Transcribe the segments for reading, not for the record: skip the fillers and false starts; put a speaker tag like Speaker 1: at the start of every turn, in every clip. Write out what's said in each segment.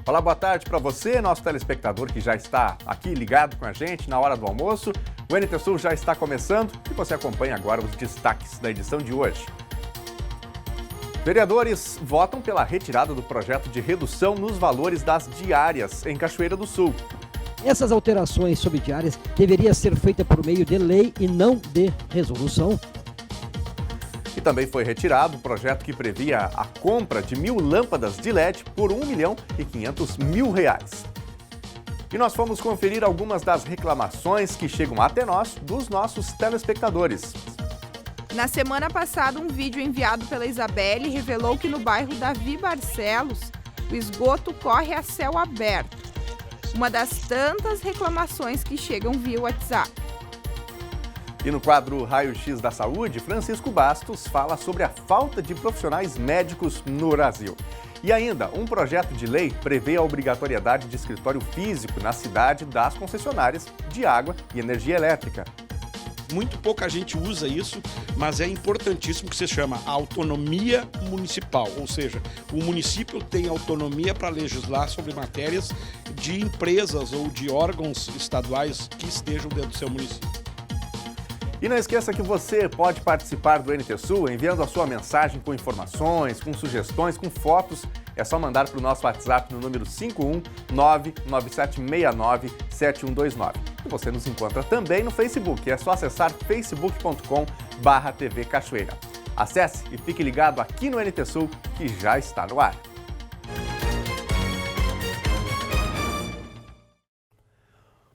Speaker 1: Olá, boa tarde para você, nosso telespectador que já está aqui ligado com a gente na hora do almoço. O NT Sul já está começando e você acompanha agora os destaques da edição de hoje. Vereadores votam pela retirada do projeto de redução nos valores das diárias em Cachoeira do Sul.
Speaker 2: Essas alterações sobre diárias deveriam ser feitas por meio de lei e não de resolução.
Speaker 1: E também foi retirado o projeto que previa a compra de 1.000 lâmpadas de LED por R$1.500.000. E nós fomos conferir algumas das reclamações que chegam até nós dos nossos telespectadores.
Speaker 3: Na semana passada, um vídeo enviado pela Isabelle revelou que no bairro Davi Barcelos, o esgoto corre a céu aberto. Uma das tantas reclamações que chegam via WhatsApp.
Speaker 1: E no quadro Raio X da Saúde, Francisco Bastos fala sobre a falta de profissionais médicos no Brasil. E ainda, um projeto de lei prevê a obrigatoriedade de escritório físico na cidade das concessionárias de água e energia elétrica.
Speaker 4: Muito pouca gente usa isso, mas é importantíssimo que se chama autonomia municipal, ou seja, o município tem autonomia para legislar sobre matérias de empresas ou de órgãos estaduais que estejam dentro do seu município.
Speaker 1: E não esqueça que você pode participar do NT Sul enviando a sua mensagem com informações, com sugestões, com fotos. É só mandar para o nosso WhatsApp no número 51997697129. E você nos encontra também no Facebook. É só acessar facebook.com/TV Cachoeira. Acesse e fique ligado aqui no NT Sul, que já está no ar.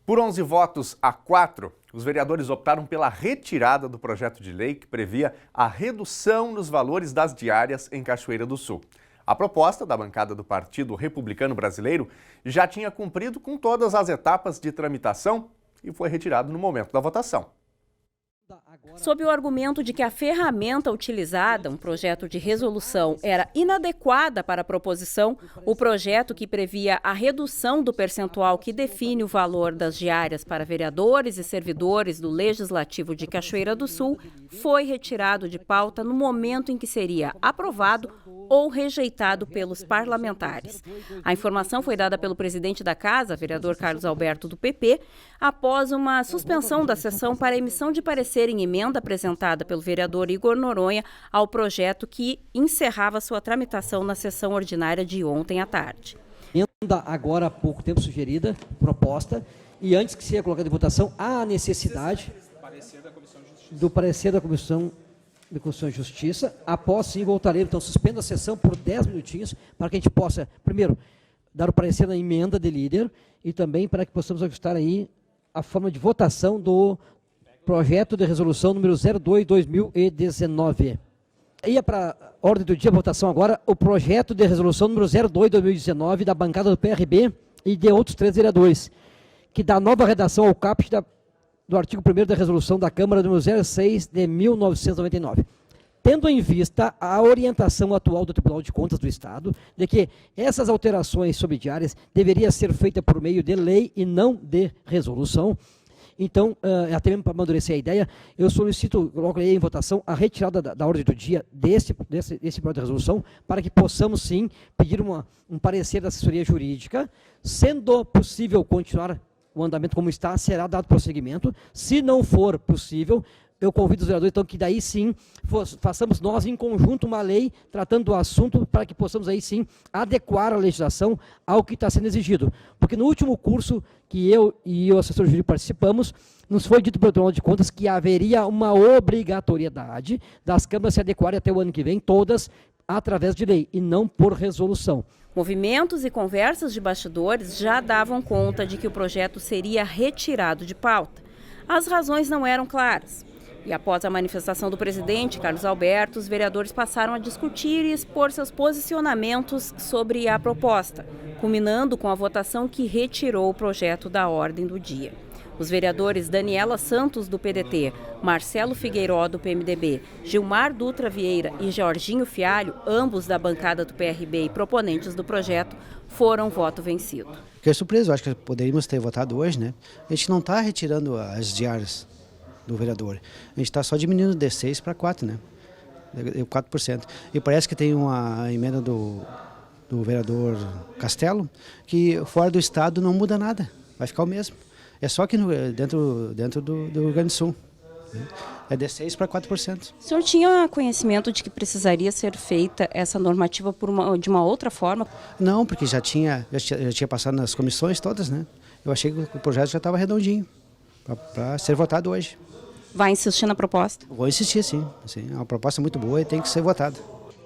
Speaker 1: Por 11 votos a 4, os vereadores optaram pela retirada do projeto de lei que previa a redução nos valores das diárias em Cachoeira do Sul. A proposta da bancada do Partido Republicano Brasileiro já tinha cumprido com todas as etapas de tramitação e foi retirado no momento da votação.
Speaker 5: Sob o argumento de que a ferramenta utilizada, um projeto de resolução, era inadequada para a proposição, o projeto que previa a redução do percentual que define o valor das diárias para vereadores e servidores do Legislativo de Cachoeira do Sul foi retirado de pauta no momento em que seria aprovado ou rejeitado pelos parlamentares. A informação foi dada pelo presidente da Casa, vereador Carlos Alberto, do PP, após uma suspensão da sessão para emissão de parecer em emenda apresentada pelo vereador Igor Noronha ao projeto que encerrava sua tramitação na sessão ordinária de ontem à tarde.
Speaker 2: Emenda agora há pouco tempo sugerida, proposta, e antes que seja colocada em votação, há a necessidade do parecer da Comissão de Constituição e Justiça. Após sim voltaremos, então suspendo a sessão por 10 minutinhos para que a gente possa, primeiro, dar o parecer na emenda de líder e também para que possamos ajustar aí a forma de votação do projeto de resolução número 02/2019. Ia para a ordem do dia, votação agora, o projeto de resolução número 02/2019 da bancada do PRB e de outros 3 vereadores, que dá nova redação ao caput do artigo 1º da resolução da Câmara número 06 de 1999. Tendo em vista a orientação atual do Tribunal de Contas do Estado, de que essas alterações sobre diárias deveriam ser feitas por meio de lei e não de resolução, então, até mesmo para amadurecer a ideia, eu solicito, coloco aí em votação, a retirada da ordem do dia desse projeto de resolução, para que possamos, sim, pedir um parecer da assessoria jurídica. Sendo possível continuar o andamento como está, será dado prosseguimento. Se não for possível, eu convido os vereadores, então, que daí sim, façamos nós em conjunto uma lei tratando do assunto para que possamos aí sim adequar a legislação ao que está sendo exigido. Porque no último curso que eu e o assessor jurídico participamos, nos foi dito pelo Tribunal de Contas que haveria uma obrigatoriedade das câmaras se adequarem até o ano que vem, todas através de lei e não por resolução.
Speaker 5: Movimentos e conversas de bastidores já davam conta de que o projeto seria retirado de pauta. As razões não eram claras. E após a manifestação do presidente, Carlos Alberto, os vereadores passaram a discutir e expor seus posicionamentos sobre a proposta, culminando com a votação que retirou o projeto da ordem do dia. Os vereadores Daniela Santos, do PDT, Marcelo Figueiró, do PMDB, Gilmar Dutra Vieira e Jorginho Fialho, ambos da bancada do PRB e proponentes do projeto, foram voto vencido.
Speaker 6: Fiquei surpreso, acho que poderíamos ter votado hoje, né? A gente não está retirando as diárias do vereador, a gente está só diminuindo de 6 para 4, né? 4%. E parece que tem uma emenda do do vereador Castelo, que fora do estado não muda nada, vai ficar o mesmo. É só aqui dentro do Rio Grande do Sul. É de 6% para 4%.
Speaker 5: O senhor tinha conhecimento de que precisaria ser feita essa normativa de uma outra forma?
Speaker 6: Não, porque já tinha passado nas comissões todas, né? Eu achei que o projeto já estava redondinho para ser votado hoje.
Speaker 5: Vai insistir na proposta?
Speaker 6: Vou insistir, sim. É uma proposta muito boa e tem que ser votada.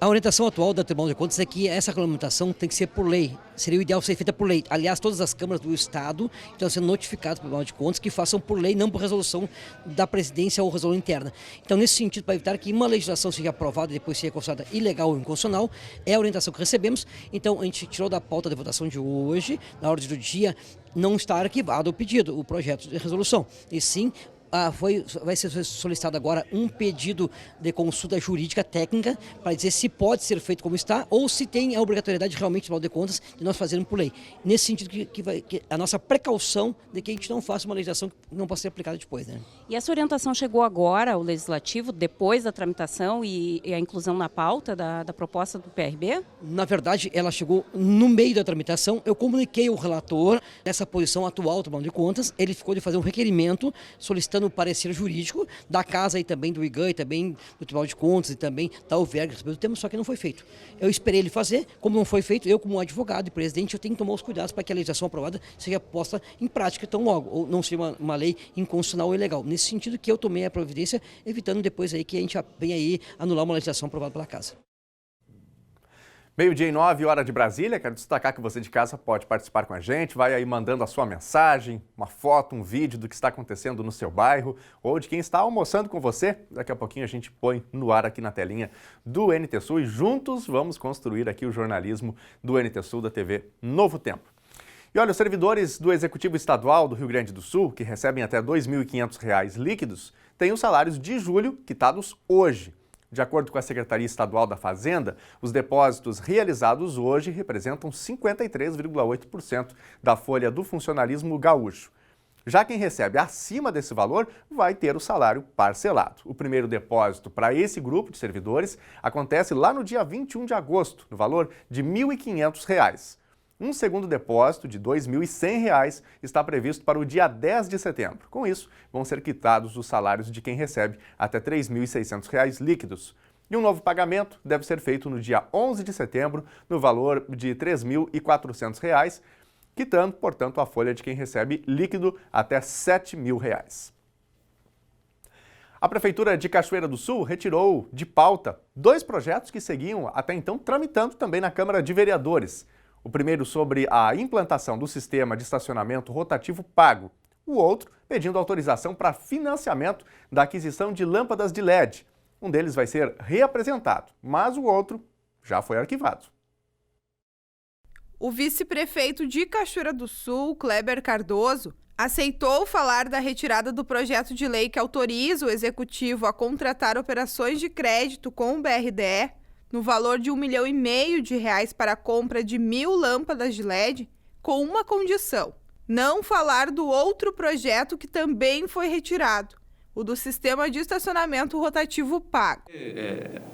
Speaker 2: A orientação atual da Tribunal de Contas é que essa regulamentação tem que ser por lei. Seria o ideal ser feita por lei. Aliás, todas as câmaras do Estado estão sendo notificadas pelo Tribunal de Contas que façam por lei, não por resolução da presidência ou resolução interna. Então, nesse sentido, para evitar que uma legislação seja aprovada e depois seja considerada ilegal ou inconstitucional, é a orientação que recebemos. Então, a gente tirou da pauta da votação de hoje, na ordem do dia, não está arquivado o pedido, o projeto de resolução. E sim, vai ser solicitado agora um pedido de consulta jurídica técnica para dizer se pode ser feito como está ou se tem a obrigatoriedade realmente do Tribunal de Contas de nós fazermos por lei. Nesse sentido que a nossa precaução de que a gente não faça uma legislação que não possa ser aplicada depois, né?
Speaker 5: E essa orientação chegou agora ao Legislativo, depois da tramitação e a inclusão na pauta da proposta do PRB?
Speaker 2: Na verdade, ela chegou no meio da tramitação. Eu comuniquei ao relator essa posição atual do Tribunal de Contas. Ele ficou de fazer um requerimento solicitando o parecer jurídico da Casa e também do IGAN e também do Tribunal de Contas e também da UVERG, só que não foi feito. Eu esperei ele fazer, como não foi feito, eu como advogado e presidente, eu tenho que tomar os cuidados para que a legislação aprovada seja posta em prática tão logo, ou não seja uma lei inconstitucional ou ilegal. Nesse sentido que eu tomei a providência, evitando depois aí que a gente venha aí anular uma legislação aprovada pela Casa.
Speaker 1: 12h09, hora de Brasília. Quero destacar que você de casa pode participar com a gente, vai aí mandando a sua mensagem, uma foto, um vídeo do que está acontecendo no seu bairro ou de quem está almoçando com você. Daqui a pouquinho a gente põe no ar aqui na telinha do NT Sul e juntos vamos construir aqui o jornalismo do NT Sul da TV Novo Tempo. E olha, os servidores do Executivo Estadual do Rio Grande do Sul, que recebem até R$ 2.500 líquidos, têm os salários de julho quitados hoje. De acordo com a Secretaria Estadual da Fazenda, os depósitos realizados hoje representam 53,8% da folha do funcionalismo gaúcho. Já quem recebe acima desse valor vai ter o salário parcelado. O primeiro depósito para esse grupo de servidores acontece lá no dia 21 de agosto, no valor de R$ 1.500. Um segundo depósito de R$ 2.100 está previsto para o dia 10 de setembro. Com isso, vão ser quitados os salários de quem recebe até R$ 3.600 líquidos. E um novo pagamento deve ser feito no dia 11 de setembro, no valor de R$ 3.400, quitando, portanto, a folha de quem recebe líquido até R$ 7.000. A Prefeitura de Cachoeira do Sul retirou de pauta 2 projetos que seguiam até então tramitando também na Câmara de Vereadores. O primeiro sobre a implantação do sistema de estacionamento rotativo pago. O outro pedindo autorização para financiamento da aquisição de lâmpadas de LED. Um deles vai ser reapresentado, mas o outro já foi arquivado.
Speaker 3: O vice-prefeito de Cachoeira do Sul, Kleber Cardoso, aceitou falar da retirada do projeto de lei que autoriza o Executivo a contratar operações de crédito com o BRDE no valor de R$ 1,5 milhão para a compra de 1.000 lâmpadas de LED, com uma condição: não falar do outro projeto que também foi retirado, o do sistema de estacionamento rotativo pago.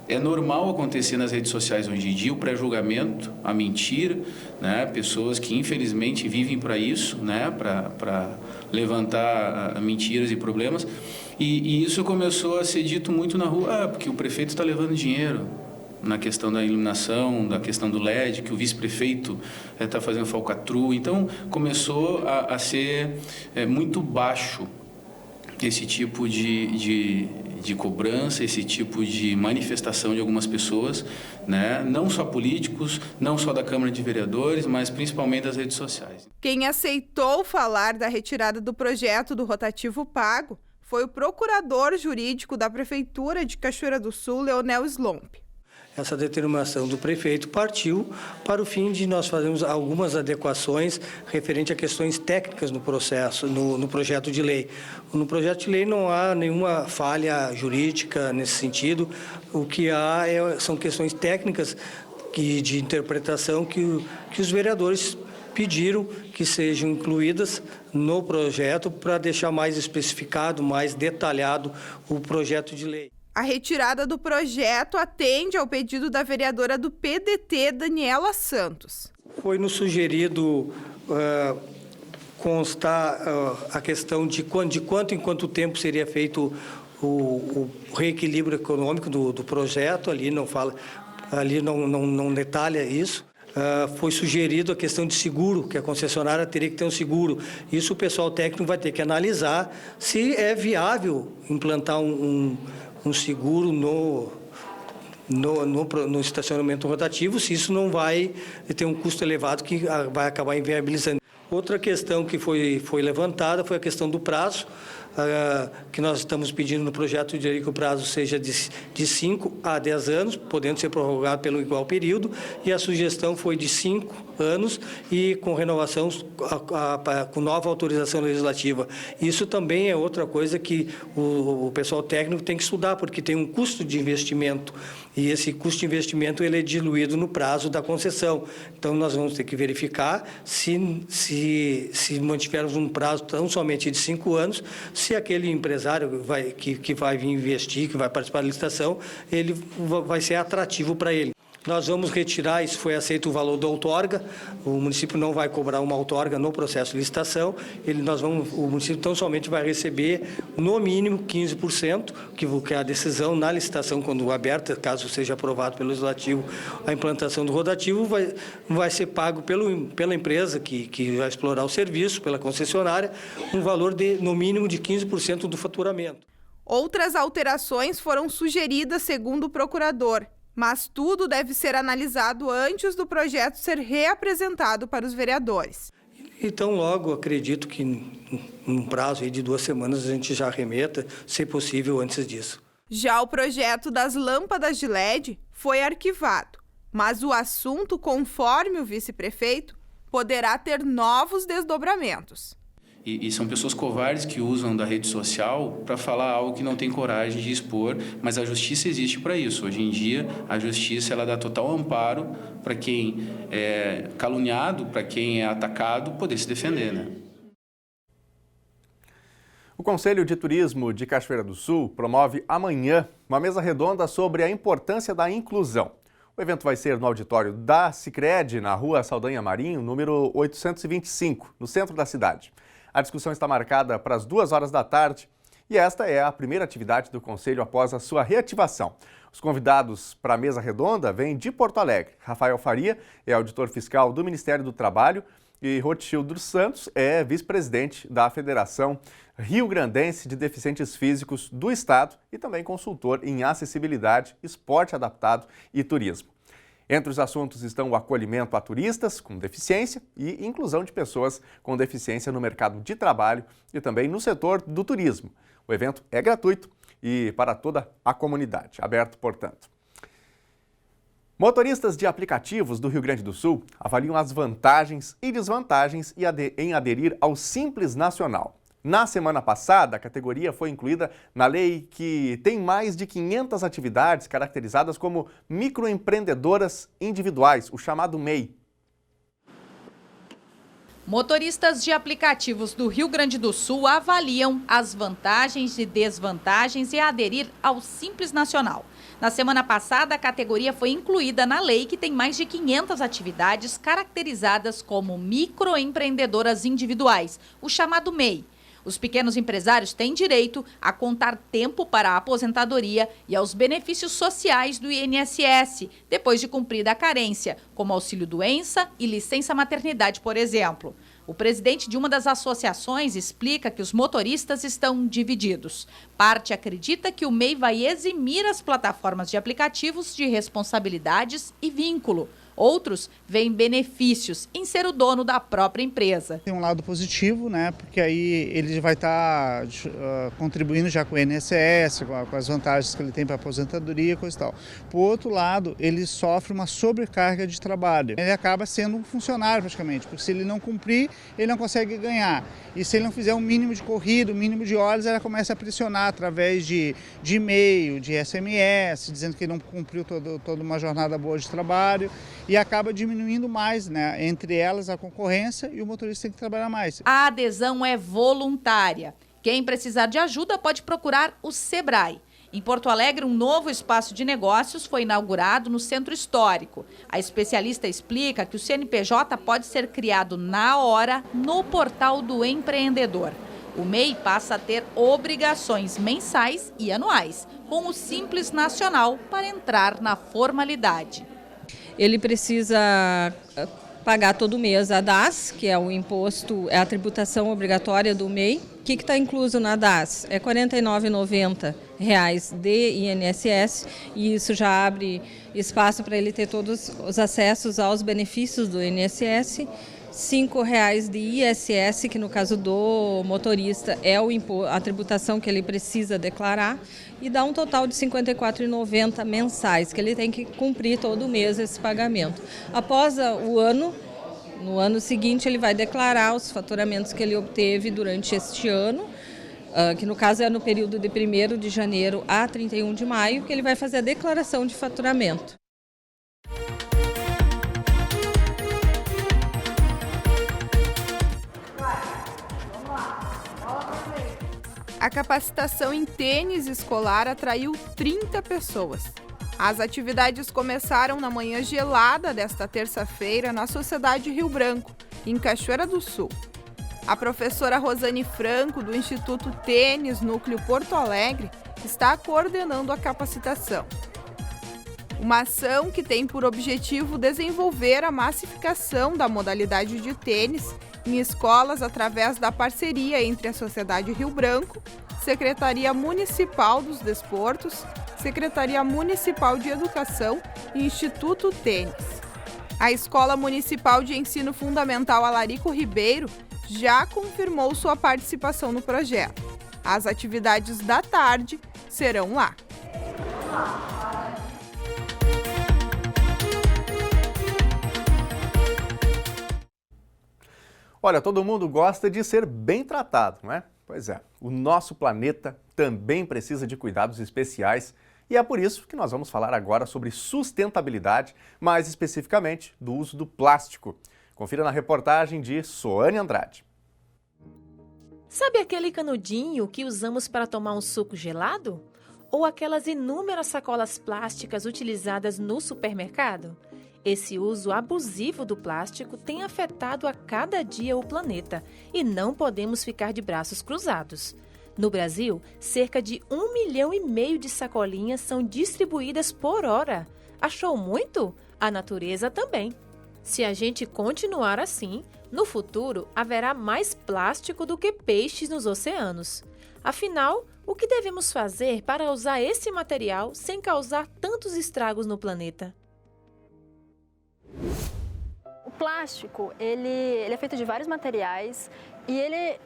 Speaker 7: É normal acontecer nas redes sociais hoje em dia o pré-julgamento, a mentira, né? Pessoas que infelizmente vivem para isso, né? Para levantar mentiras e problemas. E isso começou a ser dito muito na rua, porque o prefeito está levando dinheiro na questão da iluminação, da questão do LED, que o vice-prefeito está fazendo falcatrua. Então, começou a ser muito baixo esse tipo de cobrança, esse tipo de manifestação de algumas pessoas, né? Não só políticos, não só da Câmara de Vereadores, mas principalmente das redes sociais.
Speaker 3: Quem aceitou falar da retirada do projeto do rotativo pago foi o procurador jurídico da Prefeitura de Cachoeira do Sul, Leonel Slomp.
Speaker 8: Essa determinação do prefeito partiu para o fim de nós fazermos algumas adequações referente a questões técnicas no processo, no projeto de lei. No projeto de lei não há nenhuma falha jurídica nesse sentido. O que há são questões técnicas de interpretação que os vereadores pediram que sejam incluídas no projeto para deixar mais especificado, mais detalhado o projeto de lei.
Speaker 3: A retirada do projeto atende ao pedido da vereadora do PDT, Daniela Santos.
Speaker 8: Foi nos sugerido constar a questão de quanto em quanto tempo seria feito o reequilíbrio econômico do projeto. Ali não fala, ali não detalha isso. Foi sugerido a questão de seguro, que a concessionária teria que ter um seguro. Isso o pessoal técnico vai ter que analisar se é viável implantar um seguro no estacionamento rotativo, se isso não vai ter um custo elevado que vai acabar inviabilizando. Outra questão que foi levantada foi a questão do prazo, que nós estamos pedindo no projeto de lei que o prazo seja de 5 a 10 anos, podendo ser prorrogado pelo igual período, e a sugestão foi de 5 anos e com renovação, com nova autorização legislativa. Isso também é outra coisa que o pessoal técnico tem que estudar, porque tem um custo de investimento, e esse custo de investimento ele é diluído no prazo da concessão. Então, nós vamos ter que verificar se mantivermos um prazo tão somente de 5 anos, se aquele empresário que vai vir investir, que vai participar da licitação, ele vai ser atrativo para ele. Nós vamos retirar, isso foi aceito o valor da outorga, o município não vai cobrar uma outorga no processo de licitação, o município tão somente vai receber no mínimo 15%, que é a decisão na licitação quando aberta, caso seja aprovado pelo legislativo, a implantação do rotativo vai ser pago pela empresa que vai explorar o serviço, pela concessionária, um valor de no mínimo de 15% do faturamento.
Speaker 3: Outras alterações foram sugeridas segundo o procurador, mas tudo deve ser analisado antes do projeto ser reapresentado para os vereadores.
Speaker 8: Então, logo, acredito que num prazo aí de 2 semanas a gente já remeta, se possível, antes disso.
Speaker 3: Já o projeto das lâmpadas de LED foi arquivado, mas o assunto, conforme o vice-prefeito, poderá ter novos desdobramentos.
Speaker 7: E são pessoas covardes que usam da rede social para falar algo que não tem coragem de expor, mas a justiça existe para isso. Hoje em dia, a justiça ela dá total amparo para quem é caluniado, para quem é atacado, poder se defender, né?
Speaker 1: O Conselho de Turismo de Cachoeira do Sul promove amanhã uma mesa redonda sobre a importância da inclusão. O evento vai ser no auditório da Sicredi, na Rua Saldanha Marinho, número 825, no centro da cidade. A discussão está marcada para as 2h da tarde e esta é a primeira atividade do Conselho após a sua reativação. Os convidados para a mesa redonda vêm de Porto Alegre. Rafael Faria é auditor fiscal do Ministério do Trabalho e Rothschild dos Santos é vice-presidente da Federação Rio-Grandense de Deficientes Físicos do Estado e também consultor em acessibilidade, esporte adaptado e turismo. Entre os assuntos estão o acolhimento a turistas com deficiência e inclusão de pessoas com deficiência no mercado de trabalho e também no setor do turismo. O evento é gratuito e para toda a comunidade, aberto, portanto. Motoristas de aplicativos do Rio Grande do Sul avaliam as vantagens e desvantagens em aderir ao Simples Nacional. Na semana passada, a categoria foi incluída na lei que tem mais de 500 atividades caracterizadas como microempreendedoras individuais, o chamado MEI.
Speaker 9: Motoristas de aplicativos do Rio Grande do Sul avaliam as vantagens e desvantagens em aderir ao Simples Nacional. Na semana passada, a categoria foi incluída na lei que tem mais de 500 atividades caracterizadas como microempreendedoras individuais, o chamado MEI. Os pequenos empresários têm direito a contar tempo para a aposentadoria e aos benefícios sociais do INSS, depois de cumprida a carência, como auxílio-doença e licença-maternidade, por exemplo. O presidente de uma das associações explica que os motoristas estão divididos. Parte acredita que o MEI vai eximir as plataformas de aplicativos de responsabilidades e vínculo. Outros veem benefícios em ser o dono da própria empresa.
Speaker 10: Tem um lado positivo, né? Porque aí ele vai estar contribuindo já com o INSS, com as vantagens que ele tem para a aposentadoria e coisa e tal. Por outro lado, ele sofre uma sobrecarga de trabalho. Ele acaba sendo um funcionário praticamente, porque se ele não cumprir, ele não consegue ganhar. E se ele não fizer um mínimo de corrida, um mínimo de horas, ela começa a pressionar através de e-mail, de SMS, dizendo que ele não cumpriu toda uma jornada boa de trabalho. E acaba diminuindo mais, né? Entre elas a concorrência e o motorista tem que trabalhar mais.
Speaker 9: A adesão é voluntária. Quem precisar de ajuda pode procurar o Sebrae. Em Porto Alegre, um novo espaço de negócios foi inaugurado no Centro Histórico. A especialista explica que o CNPJ pode ser criado na hora no portal do empreendedor. O MEI passa a ter obrigações mensais e anuais, com o Simples Nacional, para entrar na formalidade.
Speaker 11: Ele precisa pagar todo mês a DAS, que é o imposto, é a tributação obrigatória do MEI. O que está incluso na DAS? É R$ 49,90 de INSS, e isso já abre espaço para ele ter todos os acessos aos benefícios do INSS. R$ 5,00 de ISS, que no caso do motorista é a tributação que ele precisa declarar, e dá um total de R$ 54,90 mensais, que ele tem que cumprir todo mês esse pagamento. Após o ano, no ano seguinte ele vai declarar os faturamentos que ele obteve durante este ano, que no caso é no período de 1º de janeiro a 31 de maio, que ele vai fazer a declaração de faturamento.
Speaker 3: A capacitação em tênis escolar atraiu 30 pessoas. As atividades começaram na manhã gelada desta terça-feira na Sociedade Rio Branco, em Cachoeira do Sul. A professora Rosane Franco, do Instituto Tênis Núcleo Porto Alegre, está coordenando a capacitação. Uma ação que tem por objetivo desenvolver a massificação da modalidade de tênis em escolas através da parceria entre a Sociedade Rio Branco, Secretaria Municipal dos Desportos, Secretaria Municipal de Educação e Instituto Tênis. A Escola Municipal de Ensino Fundamental Alarico Ribeiro já confirmou sua participação no projeto. As atividades da tarde serão lá.
Speaker 1: Olha, todo mundo gosta de ser bem tratado, não é? Pois é, o nosso planeta também precisa de cuidados especiais e é por isso que nós vamos falar agora sobre sustentabilidade, mais especificamente do uso do plástico. Confira na reportagem de Soane Andrade.
Speaker 12: Sabe aquele canudinho que usamos para tomar um suco gelado? Ou aquelas inúmeras sacolas plásticas utilizadas no supermercado? Esse uso abusivo do plástico tem afetado a cada dia o planeta e não podemos ficar de braços cruzados. No Brasil, cerca de 1,5 milhão de sacolinhas são distribuídas por hora. Achou muito? A natureza também. Se a gente continuar assim, no futuro haverá mais plástico do que peixes nos oceanos. Afinal, o que devemos fazer para usar esse material sem causar tantos estragos no planeta?
Speaker 13: O plástico, ele é feito de vários materiais e ele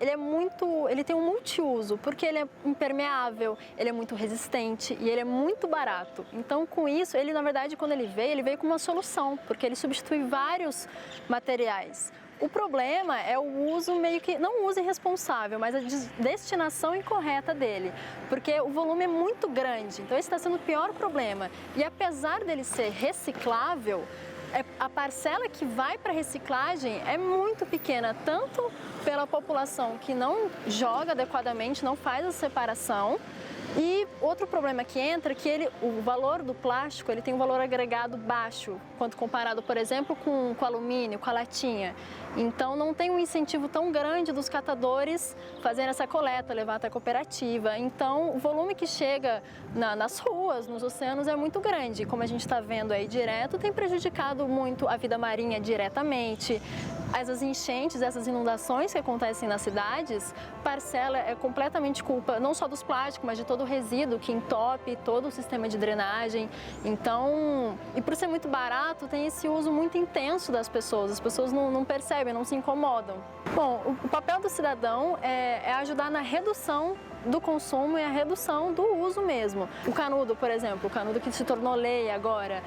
Speaker 13: tem um multiuso, porque ele é impermeável, ele é muito resistente e ele é muito barato. Então, com isso, ele, na verdade, quando ele veio com uma solução, porque ele substitui vários materiais. O problema é o uso não o uso irresponsável, mas a destinação incorreta dele, porque o volume é muito grande, então esse está sendo o pior problema. E apesar dele ser reciclável, a parcela que vai para reciclagem é muito pequena, tanto pela população que não joga adequadamente, não faz a separação. E outro problema que entra é que o valor do plástico ele tem um valor agregado baixo, quando comparado, por exemplo, com o alumínio, com a latinha. Então, não tem um incentivo tão grande dos catadores fazerem essa coleta, levar até a cooperativa. Então, o volume que chega nas ruas, nos oceanos, é muito grande. Como a gente está vendo aí direto, tem prejudicado muito a vida marinha diretamente. Essas enchentes, essas inundações que acontecem nas cidades, parcela é completamente culpa não só dos plásticos, mas de todo o resíduo que entope todo o sistema de drenagem. Então, e por ser muito barato, tem esse uso muito intenso das pessoas. As pessoas não percebem, não se incomodam. Bom, o papel do cidadão é ajudar na redução do consumo e a redução do uso mesmo. O canudo, por exemplo, o canudo que se tornou lei agora,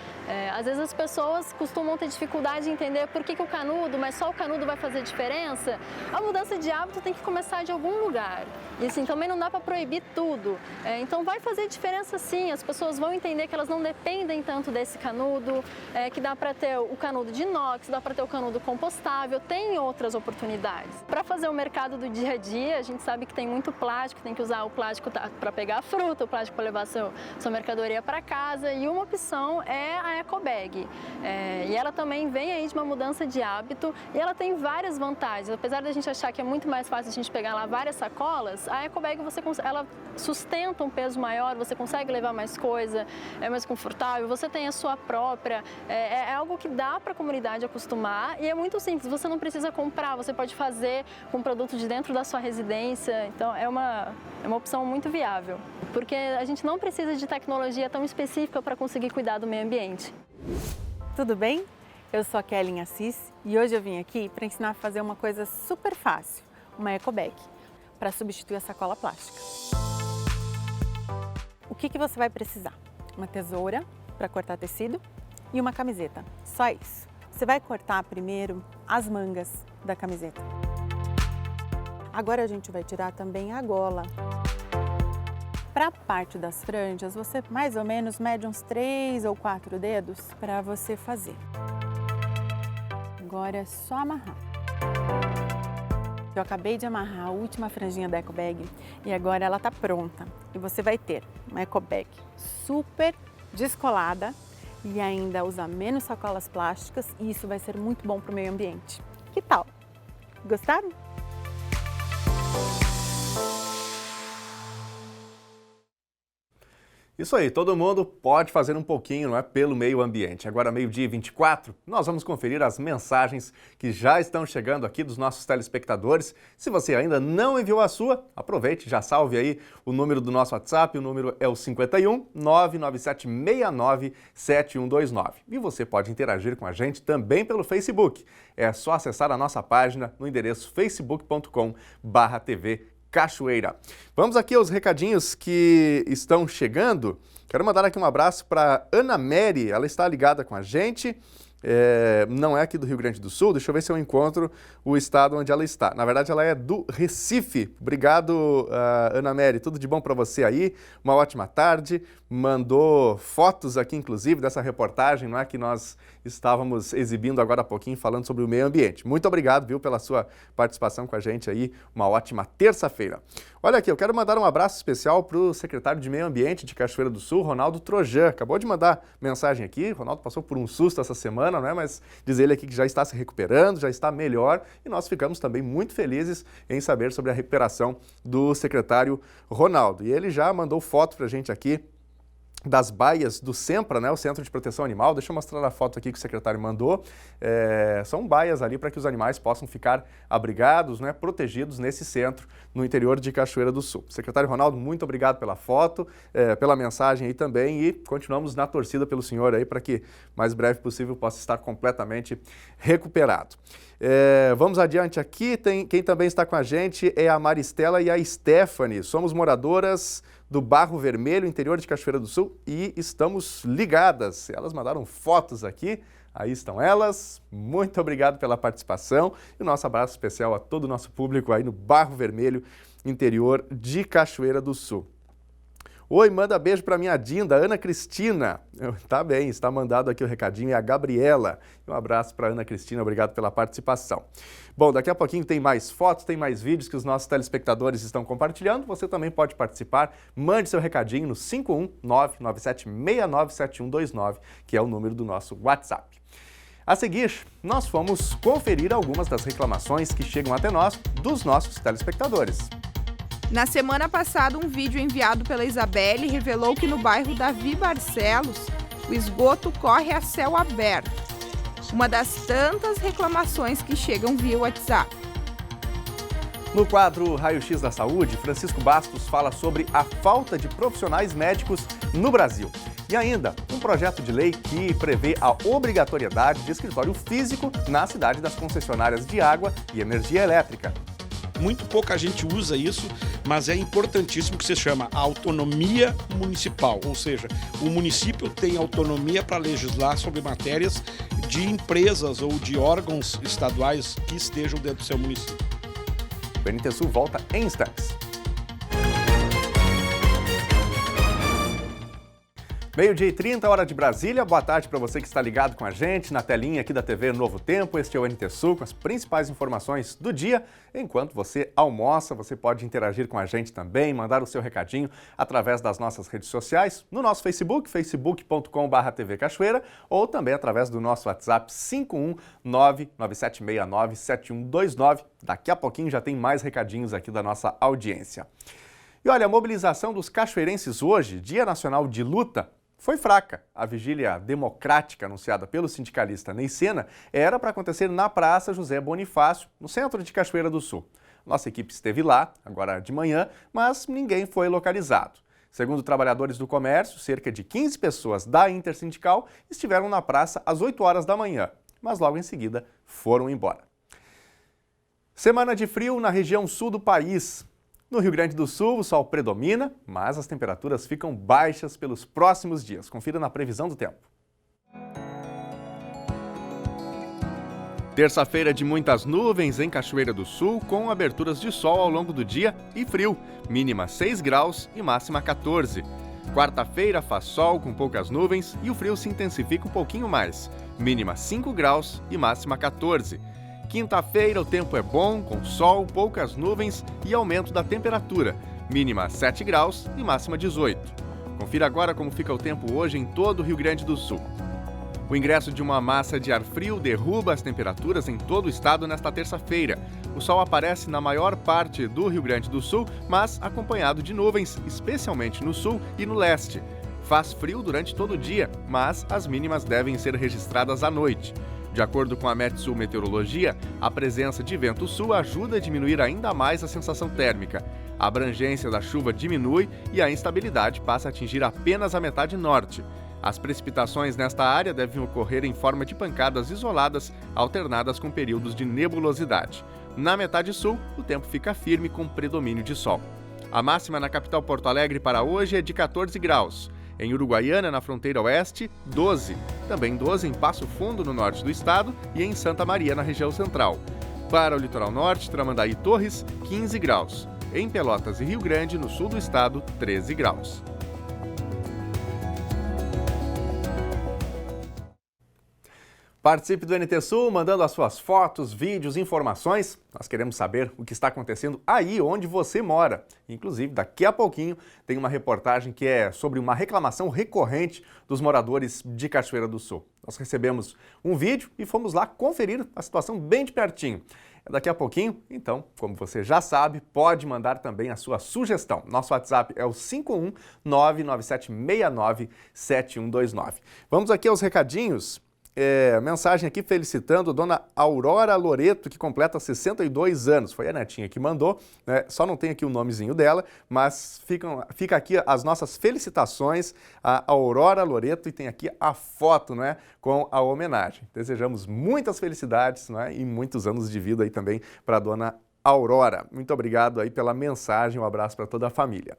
Speaker 13: às vezes as pessoas costumam ter dificuldade em entender por que o canudo, mas só o canudo vai fazer diferença. A mudança de hábito tem que começar de algum lugar. E assim, também não dá para proibir tudo. Então vai fazer diferença sim, as pessoas vão entender que elas não dependem tanto desse canudo, que dá para ter o canudo de inox, dá para ter o canudo compostável, tem outras oportunidades. Para fazer o mercado do dia a dia, a gente sabe que tem muito plástico, tem que que usar o plástico para pegar a fruta, o plástico para levar sua mercadoria para casa, e uma opção é a ecobag. E ela também vem aí de uma mudança de hábito e ela tem várias vantagens. Apesar da gente achar que é muito mais fácil a gente pegar lá várias sacolas, a ecobag ela sustenta um peso maior, você consegue levar mais coisa, é mais confortável, você tem a sua própria, é algo que dá para a comunidade acostumar e é muito simples, você não precisa comprar, você pode fazer com produto de dentro da sua residência, então é uma opção muito viável, porque a gente não precisa de tecnologia tão específica para conseguir cuidar do meio ambiente.
Speaker 14: Tudo bem? Eu sou a Kellen Assis e hoje eu vim aqui para ensinar a fazer uma coisa super fácil, uma ecobag, para substituir a sacola plástica. O que você vai precisar? Uma tesoura para cortar tecido e uma camiseta, só isso. Você vai cortar primeiro as mangas da camiseta. Agora a gente vai tirar também a gola. Para a parte das franjas, você mais ou menos mede uns 3 ou 4 dedos para você fazer. Agora é só amarrar. Eu acabei de amarrar a última franjinha da ecobag e agora ela está pronta. E você vai ter uma ecobag super descolada e ainda usa menos sacolas plásticas e isso vai ser muito bom para o meio ambiente. Que tal? Gostaram?
Speaker 1: Isso aí, todo mundo pode fazer um pouquinho, não é, pelo meio ambiente. Agora, 12h24, nós vamos conferir as mensagens que já estão chegando aqui dos nossos telespectadores. Se você ainda não enviou a sua, aproveite, já salve aí o número do nosso WhatsApp, o número é o 51 997 69 7129. E você pode interagir com a gente também pelo Facebook. É só acessar a nossa página no endereço facebook.com/TV Cachoeira. Vamos aqui aos recadinhos que estão chegando. Quero mandar aqui um abraço para Ana Mary, ela está ligada com a gente. Não é aqui do Rio Grande do Sul, deixa eu ver se eu encontro o estado onde ela está. Na verdade, ela é do Recife. Obrigado, Ana Mary, tudo de bom para você aí, uma ótima tarde. Mandou fotos aqui, inclusive, dessa reportagem, não é, que nós estávamos exibindo agora há pouquinho, falando sobre o meio ambiente. Muito obrigado, viu, pela sua participação com a gente aí, uma ótima terça-feira. Olha aqui, eu quero mandar um abraço especial para o secretário de Meio Ambiente de Cachoeira do Sul, Ronaldo Trojan. Acabou de mandar mensagem aqui, o Ronaldo passou por um susto essa semana, não é? Mas diz ele aqui que já está se recuperando, já está melhor e nós ficamos também muito felizes em saber sobre a recuperação do secretário Ronaldo. E ele já mandou foto para a gente aqui das baias do SEMPRA, né, o Centro de Proteção Animal. Deixa eu mostrar a foto aqui que o secretário mandou. São baias ali para que os animais possam ficar abrigados, né, protegidos nesse centro no interior de Cachoeira do Sul. Secretário Ronaldo, muito obrigado pela foto, pela mensagem aí também e continuamos na torcida pelo senhor aí para que mais breve possível possa estar completamente recuperado. Vamos adiante aqui, quem também está com a gente é a Maristela e a Stephanie. Somos moradoras do Barro Vermelho, interior de Cachoeira do Sul, e estamos ligadas. Elas mandaram fotos aqui, aí estão elas. Muito obrigado pela participação e o nosso abraço especial a todo o nosso público aí no Barro Vermelho, interior de Cachoeira do Sul. Oi, manda beijo para minha Dinda, Ana Cristina. Tá bem, está mandado aqui o recadinho, é a Gabriela. Um abraço para Ana Cristina, obrigado pela participação. Bom, daqui a pouquinho tem mais fotos, tem mais vídeos que os nossos telespectadores estão compartilhando. Você também pode participar, mande seu recadinho no 51997697129, que é o número do nosso WhatsApp. A seguir, nós vamos conferir algumas das reclamações que chegam até nós dos nossos telespectadores.
Speaker 3: Na semana passada, um vídeo enviado pela Isabelle revelou que no bairro Davi Barcelos, o esgoto corre a céu aberto. Uma das tantas reclamações que chegam via WhatsApp.
Speaker 1: No quadro Raio-X da Saúde, Francisco Bastos fala sobre a falta de profissionais médicos no Brasil. E ainda, um projeto de lei que prevê a obrigatoriedade de escritório físico na cidade das concessionárias de água e energia elétrica.
Speaker 4: Muito pouca gente usa isso, mas é importantíssimo que se chama autonomia municipal, ou seja, o município tem autonomia para legislar sobre matérias de empresas ou de órgãos estaduais que estejam dentro do seu município.
Speaker 1: O BNT Sul volta em instantes. 12h30, hora de Brasília. Boa tarde para você que está ligado com a gente na telinha aqui da TV Novo Tempo. Este é o NT Sul com as principais informações do dia. Enquanto você almoça, você pode interagir com a gente também, mandar o seu recadinho através das nossas redes sociais, no nosso Facebook, facebook.com/TV Cachoeira, ou também através do nosso WhatsApp 51997697129. Daqui a pouquinho já tem mais recadinhos aqui da nossa audiência. E olha, a mobilização dos cachoeirenses hoje, Dia Nacional de Luta, foi fraca. A vigília democrática anunciada pelo sindicalista Ney Sena era para acontecer na Praça José Bonifácio, no centro de Cachoeira do Sul. Nossa equipe esteve lá, agora de manhã, mas ninguém foi localizado. Segundo trabalhadores do comércio, cerca de 15 pessoas da Intersindical estiveram na praça às 8 horas da manhã, mas logo em seguida foram embora. Semana de frio na região sul do país. No Rio Grande do Sul, o sol predomina, mas as temperaturas ficam baixas pelos próximos dias. Confira na previsão do tempo. Terça-feira de muitas nuvens em Cachoeira do Sul, com aberturas de sol ao longo do dia e frio, mínima 6 graus e máxima 14. Quarta-feira faz sol com poucas nuvens e o frio se intensifica um pouquinho mais, mínima 5 graus e máxima 14. Quinta-feira o tempo é bom, com sol, poucas nuvens e aumento da temperatura, mínima 7 graus e máxima 18. Confira agora como fica o tempo hoje em todo o Rio Grande do Sul. O ingresso de uma massa de ar frio derruba as temperaturas em todo o estado nesta terça-feira. O sol aparece na maior parte do Rio Grande do Sul, mas acompanhado de nuvens, especialmente no sul e no leste. Faz frio durante todo o dia, mas as mínimas devem ser registradas à noite. De acordo com a Metsul Meteorologia, a presença de vento sul ajuda a diminuir ainda mais a sensação térmica. A abrangência da chuva diminui e a instabilidade passa a atingir apenas a metade norte. As precipitações nesta área devem ocorrer em forma de pancadas isoladas, alternadas com períodos de nebulosidade. Na metade sul, o tempo fica firme com predomínio de sol. A máxima na capital Porto Alegre para hoje é de 14 graus. Em Uruguaiana, na fronteira oeste, 12. Também 12 em Passo Fundo, no norte do estado, e em Santa Maria, na região central. Para o litoral norte, Tramandaí e Torres, 15 graus. Em Pelotas e Rio Grande, no sul do estado, 13 graus. Participe do NT Sul, mandando as suas fotos, vídeos, informações. Nós queremos saber o que está acontecendo aí onde você mora. Inclusive, daqui a pouquinho tem uma reportagem que é sobre uma reclamação recorrente dos moradores de Cachoeira do Sul. Nós recebemos um vídeo e fomos lá conferir a situação bem de pertinho. É daqui a pouquinho, então, como você já sabe, pode mandar também a sua sugestão. Nosso WhatsApp é o 51997697129. Vamos aqui aos recadinhos. Mensagem aqui felicitando a dona Aurora Loreto, que completa 62 anos. Foi a netinha que mandou, né? Só não tem aqui o nomezinho dela, mas fica aqui as nossas felicitações a Aurora Loreto e tem aqui a foto, né, com a homenagem. Desejamos muitas felicidades, né, e muitos anos de vida aí também para a dona Aurora. Muito obrigado aí pela mensagem, um abraço para toda a família.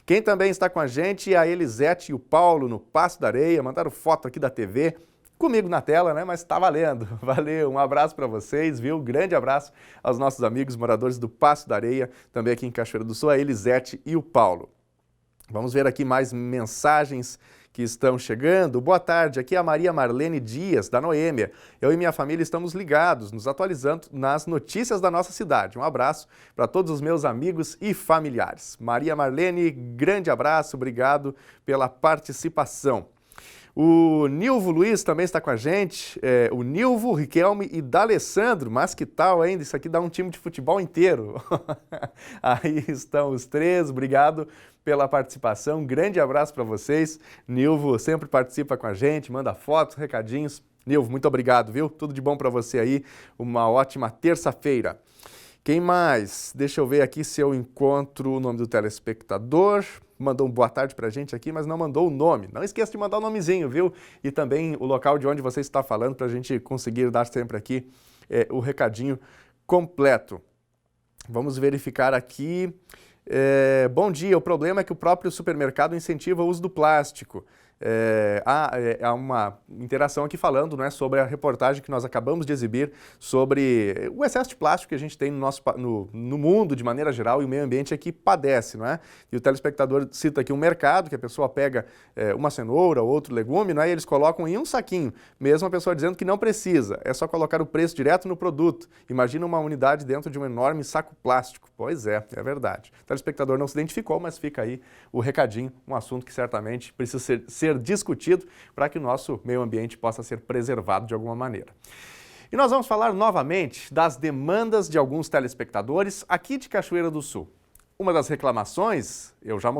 Speaker 1: Quem também está com a gente é a Elisete e o Paulo no Passo da Areia, mandaram foto aqui da TV. Comigo na tela, né? Mas tá valendo. Valeu, um abraço para vocês, viu? Grande abraço aos nossos amigos moradores do Passo da Areia, também aqui em Cachoeira do Sul, a Elisete e o Paulo. Vamos ver aqui mais mensagens que estão chegando. Boa tarde, aqui é a Maria Marlene Dias, da Noêmia. Eu e minha família estamos ligados, nos atualizando nas notícias da nossa cidade. Um abraço para todos os meus amigos e familiares. Maria Marlene, grande abraço, obrigado pela participação. O Nilvo Luiz também está com a gente, o Nilvo, Riquelme e D'Alessandro, mas que tal ainda? Isso aqui dá um time de futebol inteiro. Aí estão os três, obrigado pela participação, grande abraço para vocês. Nilvo sempre participa com a gente, manda fotos, recadinhos. Nilvo, muito obrigado, viu? Tudo de bom para você aí, uma ótima terça-feira. Quem mais? Deixa eu ver aqui se eu encontro o nome do telespectador. Mandou um boa tarde pra gente aqui, mas não mandou o nome. Não esqueça de mandar o nomezinho, viu? E também o local de onde você está falando pra gente conseguir dar sempre aqui o recadinho completo. Vamos verificar aqui. Bom dia, o problema é que o próprio supermercado incentiva o uso do plástico. há uma interação aqui falando, né, sobre a reportagem que nós acabamos de exibir sobre o excesso de plástico que a gente tem no mundo de maneira geral, e o meio ambiente aqui padece, não é? E o telespectador cita aqui um mercado que a pessoa pega uma cenoura ou outro legume, não é? E eles colocam em um saquinho, mesmo a pessoa dizendo que não precisa, é só colocar o preço direto no produto. Imagina uma unidade dentro de um enorme saco plástico. Pois é verdade. O telespectador não se identificou, mas fica aí o recadinho, um assunto que certamente precisa ser discutido para que o nosso meio ambiente possa ser preservado de alguma maneira. E nós vamos falar novamente das demandas de alguns telespectadores aqui de Cachoeira do Sul. Uma das reclamações, eu já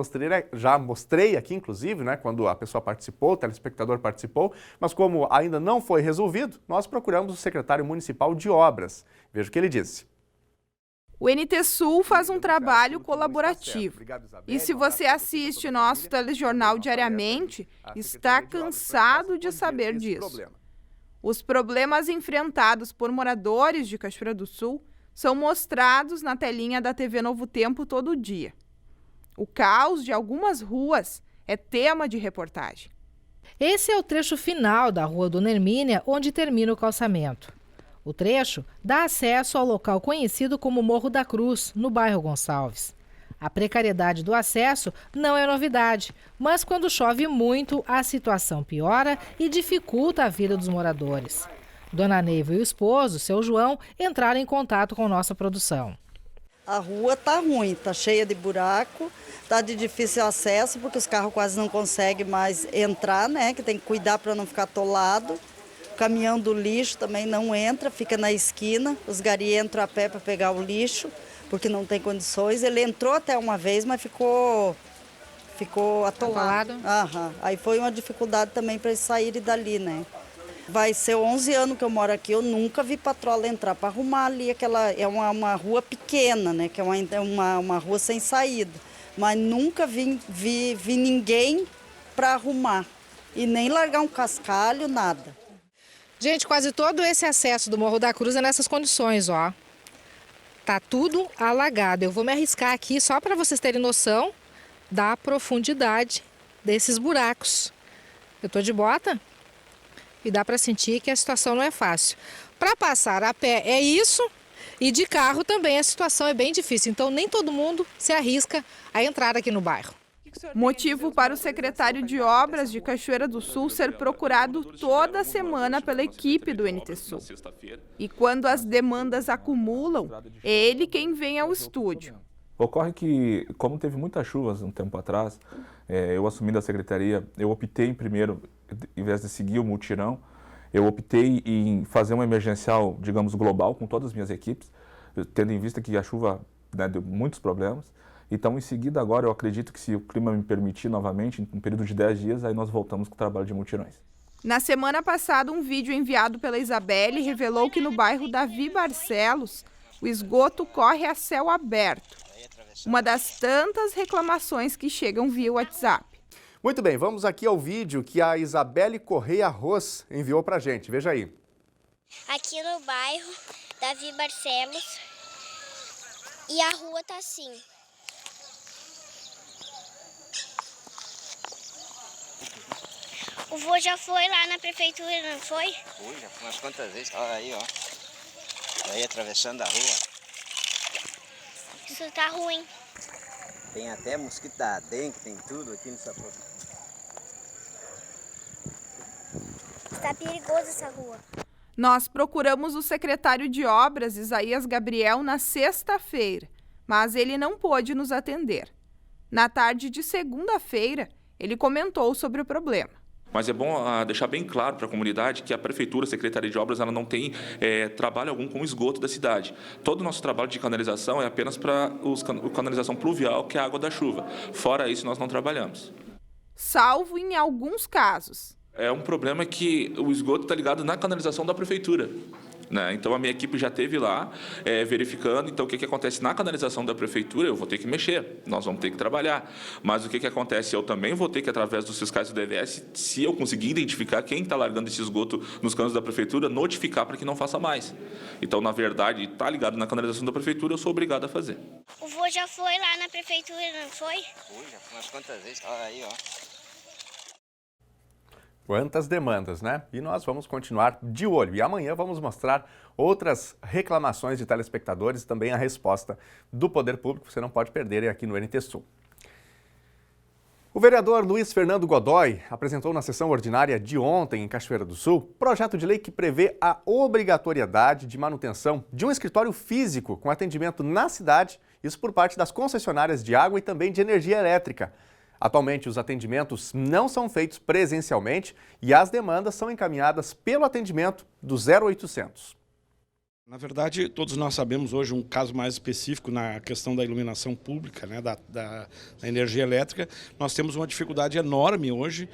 Speaker 1: mostrei aqui, inclusive, né, quando a pessoa participou, o telespectador participou, mas como ainda não foi resolvido, nós procuramos o secretário municipal de obras. Veja o que ele disse.
Speaker 3: O NT Sul faz um trabalho colaborativo. E se você assiste nosso telejornal diariamente, está cansado de saber disso. Os problemas enfrentados por moradores de Cachoeira do Sul são mostrados na telinha da TV Novo Tempo todo dia. O caos de algumas ruas é tema de reportagem.
Speaker 15: Esse é o trecho final da Rua Dona Hermínia, onde termina o calçamento. O trecho dá acesso ao local conhecido como Morro da Cruz, no bairro Gonçalves. A precariedade do acesso não é novidade, mas quando chove muito, a situação piora e dificulta a vida dos moradores. Dona Neiva e o esposo, seu João, entraram em contato com nossa produção.
Speaker 16: A rua tá ruim, tá cheia de buraco, tá de difícil acesso, porque os carros quase não conseguem mais entrar, né? Que tem que cuidar para não ficar atolado. O caminhão do lixo também não entra, fica na esquina. Os gari entram a pé para pegar o lixo, porque não tem condições. Ele entrou até uma vez, mas ficou atolado. Aí foi uma dificuldade também para eles saírem dali, né? Vai ser 11 anos que eu moro aqui, eu nunca vi patrola entrar para arrumar ali. É uma rua pequena, né? Que é uma rua sem saída. Mas nunca vi ninguém para arrumar. E nem largar um cascalho, nada.
Speaker 15: Gente, quase todo esse acesso do Morro da Cruz é nessas condições, ó. Tá tudo alagado. Eu vou me arriscar aqui só para vocês terem noção da profundidade desses buracos. Eu tô de bota e dá para sentir que a situação não é fácil. Para passar a pé é isso, e de carro também a situação é bem difícil. Então nem todo mundo se arrisca a entrar aqui no bairro.
Speaker 3: Motivo para o secretário de Obras de Cachoeira do Sul ser procurado toda semana pela equipe do NT Sul. E quando as demandas acumulam, é ele quem vem ao estúdio.
Speaker 17: Ocorre que, como teve muitas chuvas um tempo atrás, eu assumindo a secretaria, eu optei em primeiro, em vez de seguir o mutirão, eu optei em fazer uma emergencial, digamos, global com todas as minhas equipes, tendo em vista que a chuva, né, deu muitos problemas. Então, em seguida, agora, eu acredito que se o clima me permitir novamente, em um período de 10 dias, aí nós voltamos com o trabalho de mutirões.
Speaker 3: Na semana passada, um vídeo enviado pela Isabelle revelou que no bairro Davi Barcelos, o esgoto corre a céu aberto. Uma das tantas reclamações que chegam via WhatsApp.
Speaker 1: Muito bem, vamos aqui ao vídeo que a Isabelle Correia Ros enviou pra gente. Veja aí.
Speaker 18: Aqui no bairro Davi Barcelos, e a rua tá assim. O vô já foi lá na prefeitura, não foi?
Speaker 19: Fui, já fui umas quantas vezes. Olha aí, ó. Aí atravessando a rua.
Speaker 18: Isso tá ruim.
Speaker 19: Tem até mosquito da dengue, tem tudo aqui nessa rua.
Speaker 18: Está perigoso essa rua.
Speaker 3: Nós procuramos o secretário de Obras, Isaías Gabriel, na sexta-feira, mas ele não pôde nos atender. Na tarde de segunda-feira, ele comentou sobre o problema.
Speaker 20: Mas é bom deixar bem claro para a comunidade que a Prefeitura, a Secretaria de Obras, ela não tem trabalho algum com o esgoto da cidade. Todo o nosso trabalho de canalização é apenas para a canalização pluvial, que é a água da chuva. Fora isso, nós não trabalhamos.
Speaker 3: Salvo em alguns casos.
Speaker 20: É um problema que o esgoto está ligado na canalização da Prefeitura. Né? Então, a minha equipe já esteve lá verificando. Então, o que acontece na canalização da prefeitura, eu vou ter que mexer, nós vamos ter que trabalhar. Mas o que acontece? Eu também vou ter que, através dos fiscais do DVS, se eu conseguir identificar quem está largando esse esgoto nos canos da prefeitura, notificar para que não faça mais. Então, na verdade, está ligado na canalização da prefeitura, eu sou obrigado a fazer.
Speaker 18: O vô já foi lá na prefeitura, não foi?
Speaker 19: Fui, já fui umas quantas vezes. Olha aí, ó.
Speaker 1: Quantas demandas, né? E nós vamos continuar de olho. E amanhã vamos mostrar outras reclamações de telespectadores e também a resposta do Poder Público. Você não pode perder aqui no NT Sul. O vereador Luiz Fernando Godoy apresentou na sessão ordinária de ontem em Cachoeira do Sul projeto de lei que prevê a obrigatoriedade de manutenção de um escritório físico com atendimento na cidade, isso por parte das concessionárias de água e também de energia elétrica. Atualmente, os atendimentos não são feitos presencialmente e as demandas são encaminhadas pelo atendimento do 0800.
Speaker 4: Na verdade, todos nós sabemos hoje um caso mais específico na questão da iluminação pública, né, da energia elétrica. Nós temos uma dificuldade enorme hoje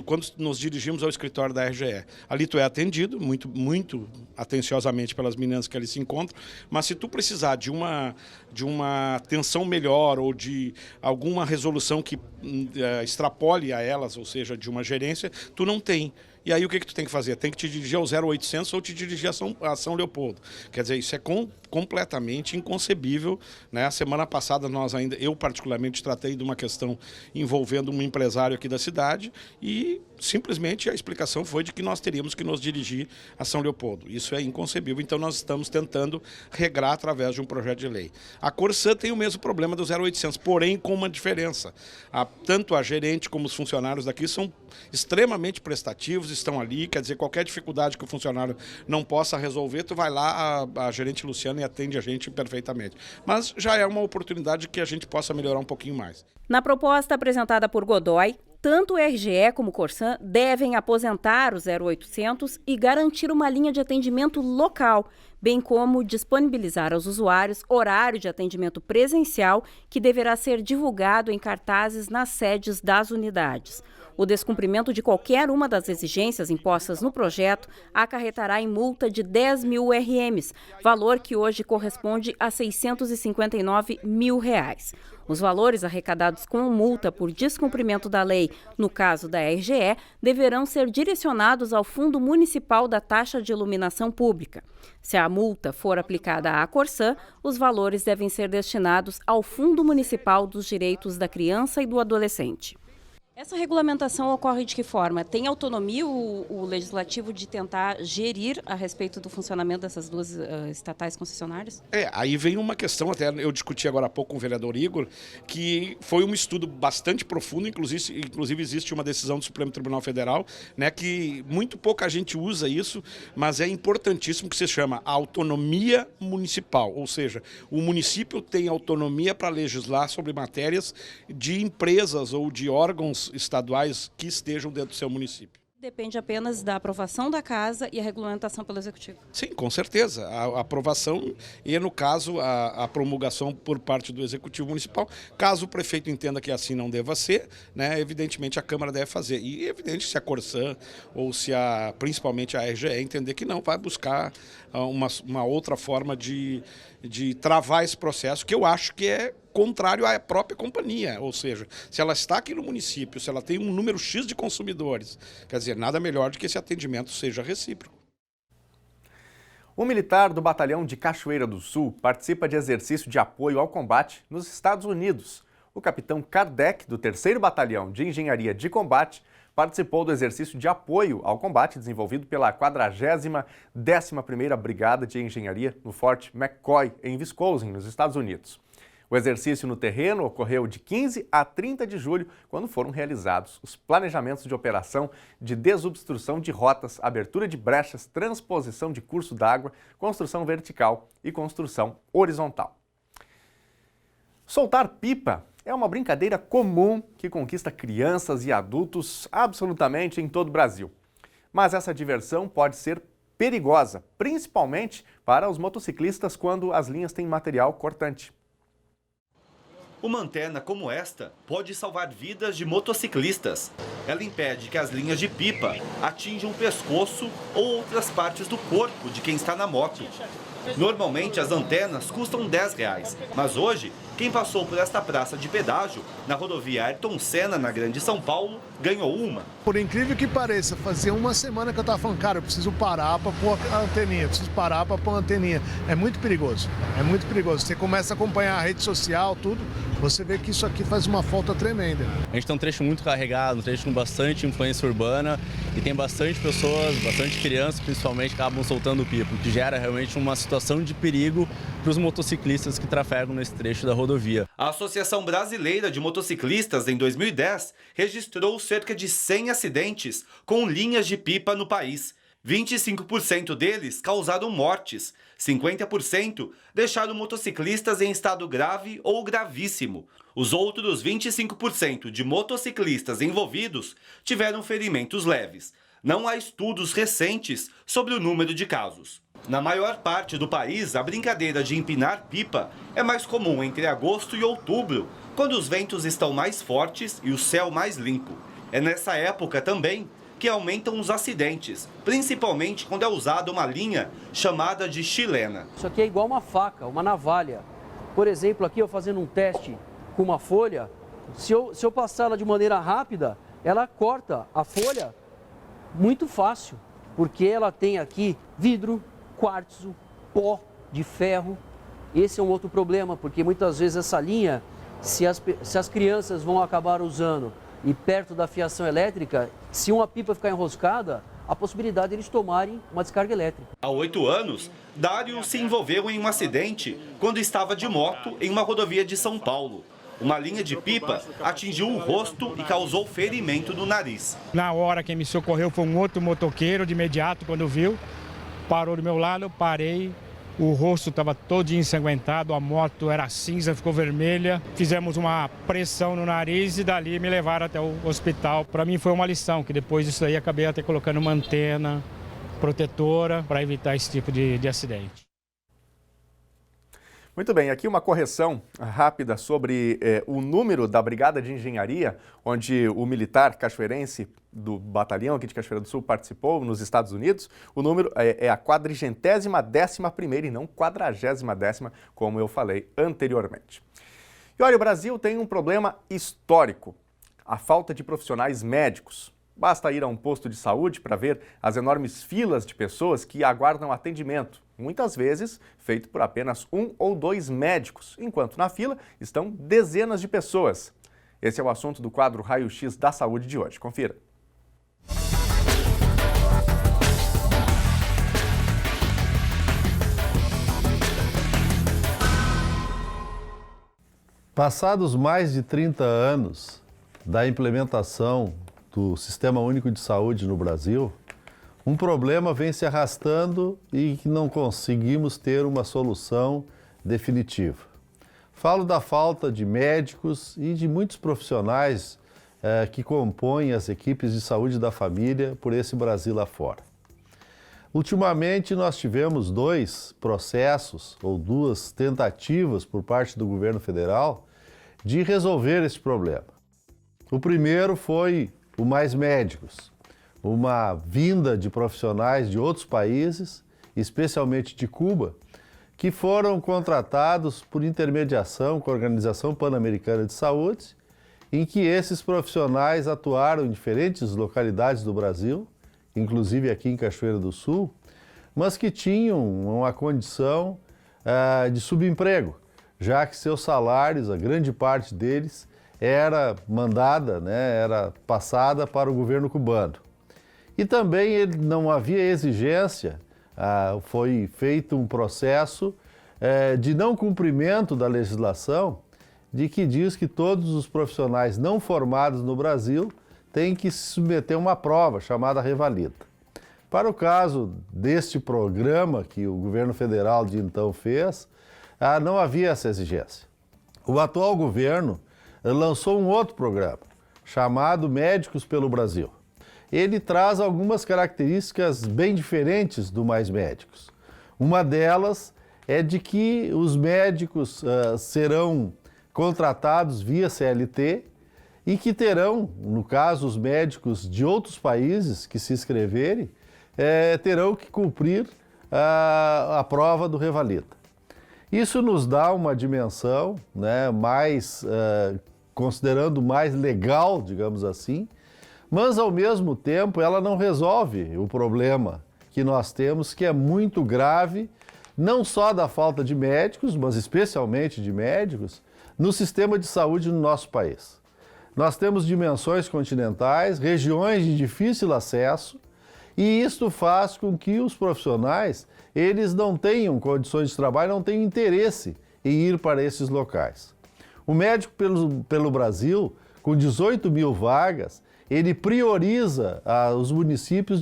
Speaker 4: quando nos dirigimos ao escritório da RGE. Ali tu é atendido muito atenciosamente pelas meninas que ali se encontram, mas se tu precisar de uma atenção melhor ou de alguma resolução que extrapole a elas, ou seja, de uma gerência, tu não tem. E aí o que tu tem que fazer? Tem que te dirigir ao 0800 ou te dirigir a São Leopoldo. Quer dizer, isso é completamente inconcebível, né? A semana passada eu particularmente tratei de uma questão envolvendo um empresário aqui da cidade e simplesmente a explicação foi de que nós teríamos que nos dirigir a São Leopoldo. Isso é inconcebível, então nós estamos tentando regrar através de um projeto de lei. A Corsã tem o mesmo problema do 0800, porém com uma diferença. Tanto a gerente como os funcionários daqui são extremamente prestativos, estão ali, quer dizer, qualquer dificuldade que o funcionário não possa resolver, tu vai lá, a gerente Luciana e atende a gente perfeitamente. Mas já é uma oportunidade que a gente possa melhorar um pouquinho mais.
Speaker 5: Na proposta apresentada por Godoy, tanto o RGE como o Corsã devem aposentar o 0800 e garantir uma linha de atendimento local, bem como disponibilizar aos usuários horário de atendimento presencial que deverá ser divulgado em cartazes nas sedes das unidades. O descumprimento de qualquer uma das exigências impostas no projeto acarretará em multa de 10 mil RMs, valor que hoje corresponde a R$ 659 mil. Os valores arrecadados com multa por descumprimento da lei, no caso da RGE, deverão ser direcionados ao Fundo Municipal da Taxa de Iluminação Pública. Se a multa for aplicada à Corsã, os valores devem ser destinados ao Fundo Municipal dos Direitos da Criança e do Adolescente. Essa regulamentação ocorre de que forma? Tem autonomia o legislativo de tentar gerir a respeito do funcionamento dessas duas estatais concessionárias?
Speaker 4: Aí vem uma questão, até eu discuti agora há pouco com o vereador Igor, que foi um estudo bastante profundo, inclusive existe uma decisão do Supremo Tribunal Federal, né, que muito pouca gente usa isso, mas é importantíssimo, que se chama autonomia municipal, ou seja, o município tem autonomia para legislar sobre matérias de empresas ou de órgãos estaduais que estejam dentro do seu município.
Speaker 5: Depende apenas da aprovação da casa e a regulamentação pelo Executivo.
Speaker 4: Sim, com certeza. A aprovação e, no caso, a promulgação por parte do Executivo Municipal. Caso o prefeito entenda que assim não deva ser, né, evidentemente a Câmara deve fazer. E, evidente, se a Corsã ou se principalmente a RGE entender que não, vai buscar uma outra forma de travar esse processo, que eu acho que é contrário à própria companhia, ou seja, se ela está aqui no município, se ela tem um número X de consumidores, quer dizer, nada melhor do que esse atendimento seja recíproco.
Speaker 1: Um militar do Batalhão de Cachoeira do Sul participa de exercício de apoio ao combate nos Estados Unidos. O capitão Kardec, do 3º Batalhão de Engenharia de Combate, participou do exercício de apoio ao combate desenvolvido pela 40ª Brigada de Engenharia no Forte McCoy, em Wisconsin, nos Estados Unidos. O exercício no terreno ocorreu de 15 a 30 de julho, quando foram realizados os planejamentos de operação de desobstrução de rotas, abertura de brechas, transposição de curso d'água, construção vertical e construção horizontal. Soltar pipa é uma brincadeira comum que conquista crianças e adultos absolutamente em todo o Brasil. Mas essa diversão pode ser perigosa, principalmente para os motociclistas quando as linhas têm material cortante.
Speaker 21: Uma antena como esta pode salvar vidas de motociclistas. Ela impede que as linhas de pipa atinjam o pescoço ou outras partes do corpo de quem está na moto. Normalmente as antenas custam R$10, mas hoje quem passou por esta praça de pedágio na rodovia Ayrton Senna, na Grande São Paulo, ganhou uma.
Speaker 22: Por incrível que pareça, fazia uma semana que eu estava falando, cara, eu preciso parar para pôr a anteninha, É muito perigoso, é muito perigoso. Você começa a acompanhar a rede social, tudo, você vê que isso aqui faz uma falta tremenda.
Speaker 2: A gente tem um trecho muito carregado, um trecho com bastante influência urbana e tem bastante pessoas, bastante crianças principalmente, que acabam soltando pipa, o que gera realmente uma situação de perigo para os motociclistas que trafegam nesse trecho da rodovia.
Speaker 21: A Associação Brasileira de Motociclistas, em 2010, registrou cerca de 100 acidentes com linhas de pipa no país. 25% deles causaram mortes, 50% deixaram motociclistas em estado grave ou gravíssimo. Os outros 25% de motociclistas envolvidos tiveram ferimentos leves. Não há estudos recentes sobre o número de casos. Na maior parte do país, a brincadeira de empinar pipa é mais comum entre agosto e outubro, quando os ventos estão mais fortes e o céu mais limpo. É nessa época também que aumentam os acidentes, principalmente quando é usada uma linha chamada de chilena.
Speaker 6: Isso aqui é igual uma faca, uma navalha. Por exemplo, aqui eu fazendo um teste com uma folha, se eu passar ela de maneira rápida, ela corta a folha muito fácil, porque ela tem aqui vidro, quartzo, pó de ferro. Esse é um outro problema, porque muitas vezes essa linha, se as crianças vão acabar usando e perto da fiação elétrica, se uma pipa ficar enroscada, a possibilidade de eles tomarem uma descarga elétrica.
Speaker 21: Há 8 anos, Dário se envolveu em um acidente quando estava de moto em uma rodovia de São Paulo. Uma linha de pipa atingiu o rosto e causou ferimento no nariz.
Speaker 23: Na hora quem me socorreu foi um outro motoqueiro, de imediato, quando viu, parou do meu lado, eu parei. O rosto estava todo ensanguentado, a moto era cinza, ficou vermelha. Fizemos uma pressão no nariz e dali me levaram até o hospital. Para mim foi uma lição, que depois disso aí acabei até colocando uma antena protetora para evitar esse tipo de acidente.
Speaker 1: Muito bem, aqui uma correção rápida sobre o número da Brigada de Engenharia, onde o militar cachoeirense do batalhão aqui de Cachoeira do Sul participou nos Estados Unidos. O número é a 410ª e não 40ª, como eu falei anteriormente. E olha, o Brasil tem um problema histórico, a falta de profissionais médicos. Basta ir a um posto de saúde para ver as enormes filas de pessoas que aguardam atendimento, muitas vezes feito por apenas 1 ou 2 médicos, enquanto na fila estão dezenas de pessoas. Esse é o assunto do quadro Raio-X da Saúde de hoje. Confira.
Speaker 24: Passados mais de 30 anos da implementação do Sistema Único de Saúde no Brasil, um problema vem se arrastando e que não conseguimos ter uma solução definitiva. Falo da falta de médicos e de muitos profissionais que compõem as equipes de saúde da família por esse Brasil afora. Ultimamente, nós tivemos 2 processos ou 2 tentativas por parte do governo federal de resolver esse problema. O primeiro foi o Mais Médicos, uma vinda de profissionais de outros países, especialmente de Cuba, que foram contratados por intermediação com a Organização Pan-Americana de Saúde, em que esses profissionais atuaram em diferentes localidades do Brasil, inclusive aqui em Cachoeira do Sul, mas que tinham uma condição de subemprego, já que seus salários, a grande parte deles, era mandada, era passada para o governo cubano. E também não havia exigência, foi feito um processo de não cumprimento da legislação, de que diz que todos os profissionais não formados no Brasil têm que se submeter a uma prova chamada revalida. Para o caso deste programa que o governo federal de então fez, não havia essa exigência. O atual governo lançou um outro programa, chamado Médicos pelo Brasil. Ele traz algumas características bem diferentes do Mais Médicos. Uma delas é de que os médicos serão contratados via CLT e que terão, no caso, os médicos de outros países que se inscreverem, terão que cumprir a prova do revalida. Isso nos dá uma dimensão mais, considerando mais legal, digamos assim, mas ao mesmo tempo ela não resolve o problema que nós temos, que é muito grave, não só da falta de médicos, mas especialmente de médicos, no sistema de saúde no nosso país. Nós temos dimensões continentais, regiões de difícil acesso, e isto faz com que os profissionais, eles não tenham condições de trabalho, não tenham interesse em ir para esses locais. O médico pelo Brasil, com 18 mil vagas, ele prioriza os municípios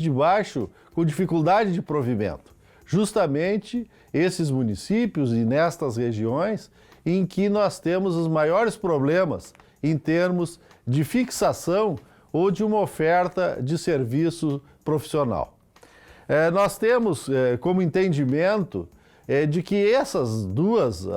Speaker 24: com dificuldade de provimento. Justamente esses municípios e nestas regiões em que nós temos os maiores problemas em termos de fixação ou de uma oferta de serviço profissional. Nós temos como entendimento de que essas duas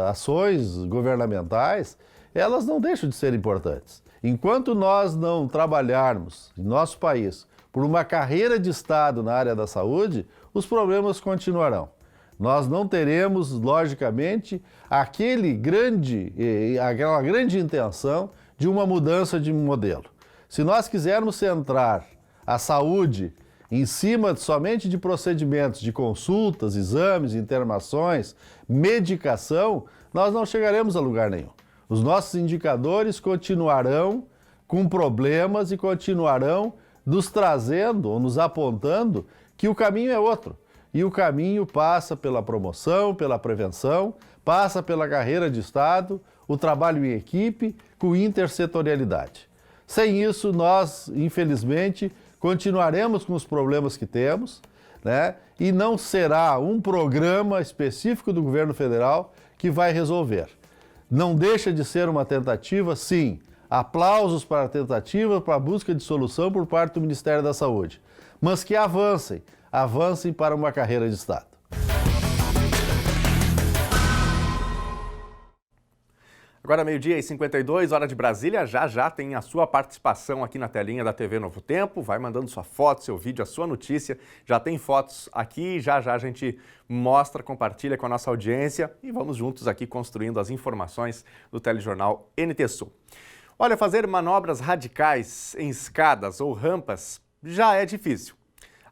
Speaker 24: ações governamentais, elas não deixam de ser importantes. Enquanto nós não trabalharmos em nosso país por uma carreira de Estado na área da saúde, os problemas continuarão. Nós não teremos, logicamente, aquela grande intenção de uma mudança de modelo. Se nós quisermos centrar a saúde em cima somente de procedimentos de consultas, exames, internações, medicação, nós não chegaremos a lugar nenhum. Os nossos indicadores continuarão com problemas e continuarão nos trazendo ou nos apontando que o caminho é outro. E o caminho passa pela promoção, pela prevenção, passa pela carreira de Estado, o trabalho em equipe, com intersetorialidade. Sem isso, nós, infelizmente, continuaremos com os problemas que temos, né? E não será um programa específico do governo federal que vai resolver. Não deixa de ser uma tentativa, sim. Aplausos para a tentativa, para a busca de solução por parte do Ministério da Saúde. Mas que avancem para uma carreira de Estado.
Speaker 1: Agora, 12h52, hora de Brasília, já tem a sua participação aqui na telinha da TV Novo Tempo. Vai mandando sua foto, seu vídeo, a sua notícia. Já tem fotos aqui, já a gente mostra, compartilha com a nossa audiência e vamos juntos aqui construindo as informações do telejornal NT Sul. Olha, fazer manobras radicais em escadas ou rampas já é difícil.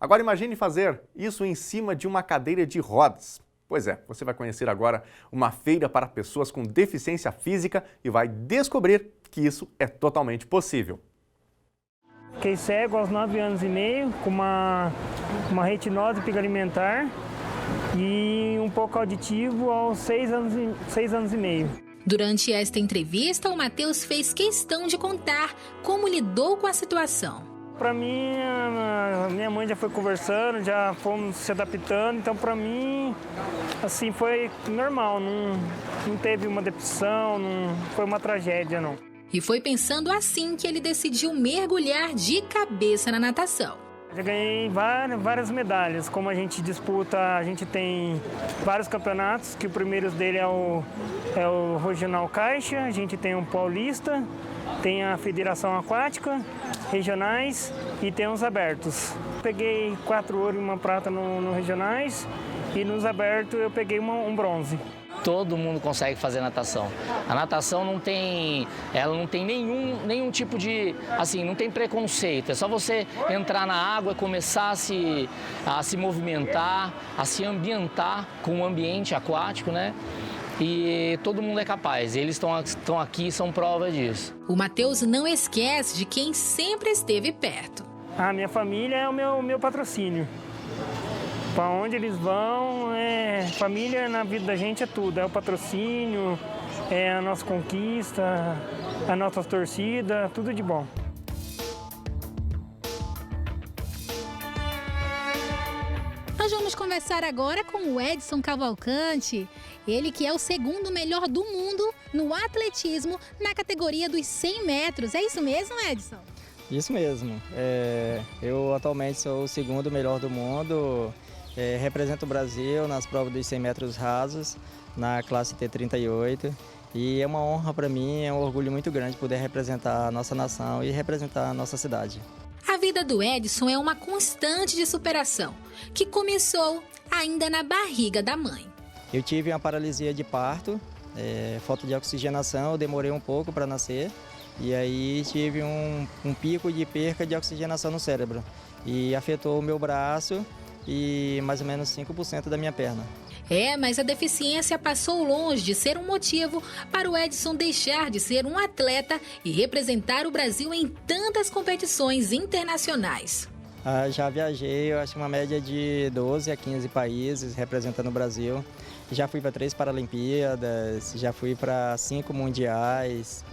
Speaker 1: Agora imagine fazer isso em cima de uma cadeira de rodas. Pois é, você vai conhecer agora uma feira para pessoas com deficiência física e vai descobrir que isso é totalmente possível.
Speaker 7: Fiquei cego aos 9 anos e meio, com uma retinose pigmentar e um pouco auditivo aos 6 anos e meio.
Speaker 8: Durante esta entrevista, o Matheus fez questão de contar como lidou com a situação.
Speaker 7: Para mim, minha mãe já foi conversando, já fomos se adaptando, então para mim, assim, foi normal, não teve uma depressão, não foi uma tragédia, não.
Speaker 8: E foi pensando assim que ele decidiu mergulhar de cabeça na natação.
Speaker 7: Já ganhei várias medalhas, como a gente disputa, a gente tem vários campeonatos, que o primeiro dele é o Regional Caixa, a gente tem o Paulista, tem a Federação Aquática, regionais e tem os abertos. Peguei 4 ouros e 1 prata no regionais e nos abertos eu peguei um bronze.
Speaker 9: Todo mundo consegue fazer natação. A natação não tem nenhum tipo de, assim, não tem preconceito. É só você entrar na água e começar a se movimentar, a se ambientar com o ambiente aquático, né? E todo mundo é capaz. Eles estão aqui e são prova disso.
Speaker 8: O Matheus não esquece de quem sempre esteve perto.
Speaker 7: A minha família é o meu patrocínio. Para onde eles vão, família na vida da gente é tudo. É o patrocínio, é a nossa conquista, a nossa torcida, tudo de bom.
Speaker 8: Nós vamos conversar agora com o Edson Cavalcante. Ele que é o segundo melhor do mundo no atletismo na categoria dos 100 metros. É isso mesmo, Edson?
Speaker 10: Isso mesmo. Eu atualmente sou o segundo melhor do mundo. Represento o Brasil nas provas dos 100 metros rasos, na classe T38. E é uma honra para mim, é um orgulho muito grande poder representar a nossa nação e representar a nossa cidade.
Speaker 8: A vida do Edson é uma constante de superação, que começou ainda na barriga da mãe.
Speaker 10: Eu tive uma paralisia de parto, falta de oxigenação, eu demorei um pouco para nascer. E aí tive um pico de perca de oxigenação no cérebro. E afetou o meu braço e mais ou menos 5% da minha perna.
Speaker 8: Mas a deficiência passou longe de ser um motivo para o Edson deixar de ser um atleta e representar o Brasil em tantas competições internacionais.
Speaker 10: Já viajei, eu acho uma média de 12 a 15 países representando o Brasil. Já fui para 3 Paralimpíadas, já fui para 5 Mundiais,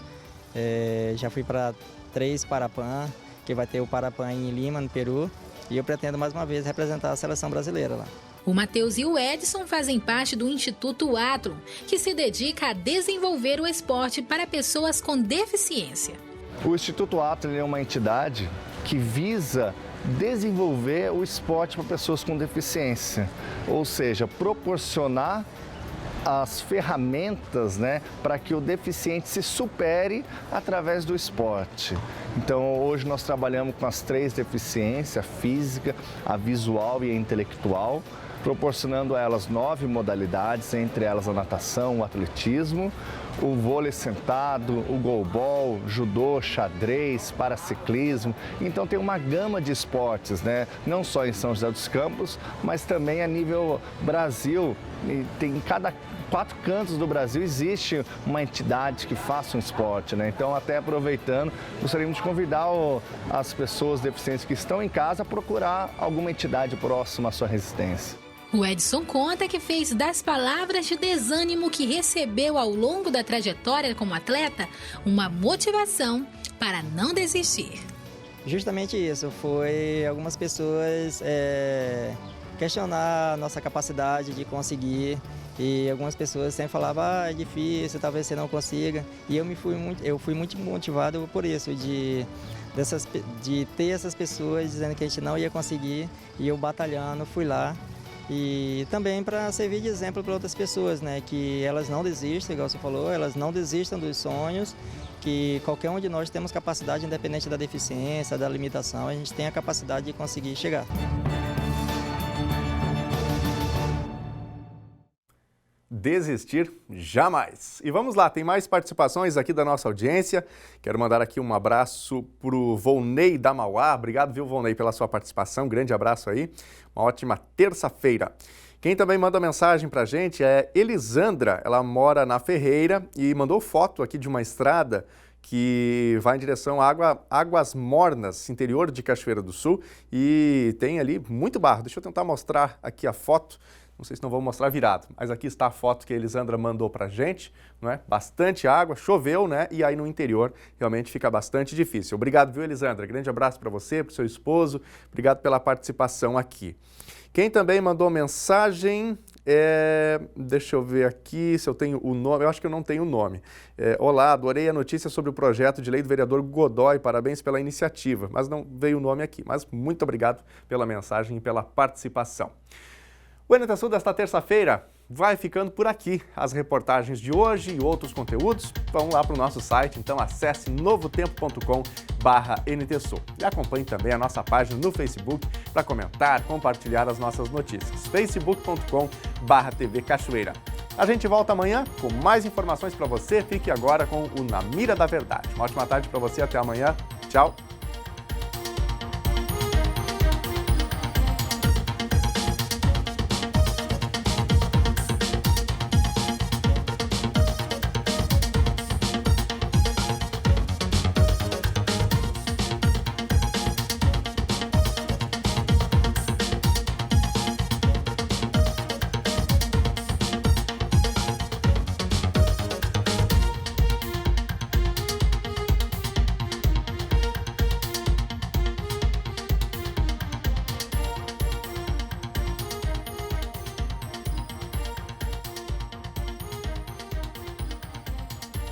Speaker 10: já fui para 3 Parapan, que vai ter o Parapan em Lima, no Peru. E eu pretendo mais uma vez representar a seleção brasileira lá.
Speaker 8: O Matheus e o Edson fazem parte do Instituto Athlon, que se dedica a desenvolver o esporte para pessoas com deficiência.
Speaker 11: O Instituto Athlon é uma entidade que visa desenvolver o esporte para pessoas com deficiência, ou seja, proporcionar as ferramentas, para que o deficiente se supere através do esporte. Então, hoje nós trabalhamos com as 3 deficiências, a física, a visual e a intelectual, proporcionando a elas 9 modalidades, entre elas a natação, o atletismo, o vôlei sentado, o goalball, judô, xadrez, paraciclismo. Então tem uma gama de esportes, não só em São José dos Campos, mas também a nível Brasil. E tem em cada 4 cantos do Brasil existe uma entidade que faça um esporte, Então, até aproveitando, gostaríamos de convidar as pessoas deficientes que estão em casa a procurar alguma entidade próxima à sua residência.
Speaker 8: O Edson conta que fez das palavras de desânimo que recebeu ao longo da trajetória como atleta uma motivação para não desistir.
Speaker 10: Justamente isso, foi algumas pessoas questionar a nossa capacidade de conseguir. E algumas pessoas sempre falavam, é difícil, talvez você não consiga. E eu fui muito motivado por isso, de ter essas pessoas dizendo que a gente não ia conseguir. E eu batalhando, fui lá. E também para servir de exemplo para outras pessoas, que elas não desistam, igual você falou, elas não desistam dos sonhos, que qualquer um de nós temos capacidade, independente da deficiência, da limitação, a gente tem a capacidade de conseguir chegar.
Speaker 1: Desistir jamais. E vamos lá, tem mais participações aqui da nossa audiência. Quero mandar aqui um abraço para o Volney da Mauá. Obrigado, viu, Volney, pela sua participação. Grande abraço aí. Uma ótima terça-feira. Quem também manda mensagem para a gente é Elisandra. Ela mora na Ferreira e mandou foto aqui de uma estrada que vai em direção a Águas Mornas, interior de Cachoeira do Sul. E tem ali muito barro. Deixa eu tentar mostrar aqui a foto. Não sei se não vou mostrar virado, mas aqui está a foto que a Elisandra mandou pra gente, Bastante água, choveu, E aí no interior realmente fica bastante difícil. Obrigado, viu, Elisandra? Grande abraço para você, para o seu esposo. Obrigado pela participação aqui. Quem também mandou mensagem, deixa eu ver aqui se eu tenho o nome, eu acho que eu não tenho o nome. Olá, adorei a notícia sobre o projeto de lei do vereador Godoy, parabéns pela iniciativa, mas não veio o nome aqui. Mas muito obrigado pela mensagem e pela participação. O NT desta terça-feira vai ficando por aqui. As reportagens de hoje e outros conteúdos vão lá para o nosso site, então acesse novotempo.com/NTSul. E acompanhe também a nossa página no Facebook para comentar, compartilhar as nossas notícias. facebook.com/TV Cachoeira. A gente volta amanhã com mais informações para você. Fique agora com o Na Mira da Verdade. Uma ótima tarde para você, até amanhã. Tchau!